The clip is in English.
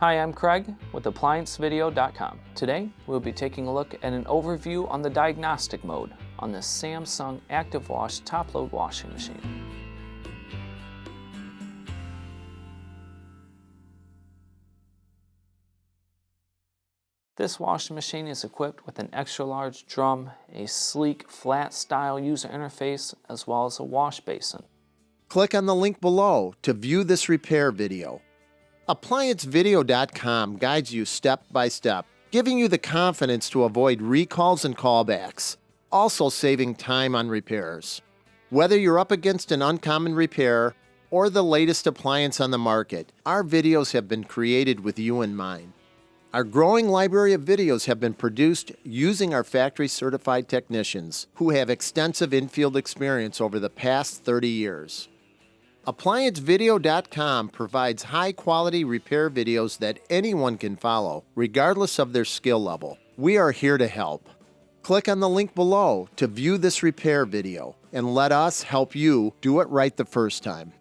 Hi, I'm Craig with ApplianceVideo.com. Today, we'll be taking a look at an overview on the diagnostic mode on the Samsung ActiveWash top-load washing machine. This washing machine is equipped with an extra-large drum, a sleek, flat-style user interface, as well as a wash basin. Click on the link below to view this repair video. ApplianceVideo.com guides you step by step, giving you the confidence to avoid recalls and callbacks, also saving time on repairs. Whether you're up against an uncommon repair or the latest appliance on the market, our videos have been created with you in mind. Our growing library of videos have been produced using our factory-certified technicians who have extensive infield experience over the past 30 years. ApplianceVideo.com provides high-quality repair videos that anyone can follow, regardless of their skill level. We are here to help. Click on the link below to view this repair video and let us help you do it right the first time.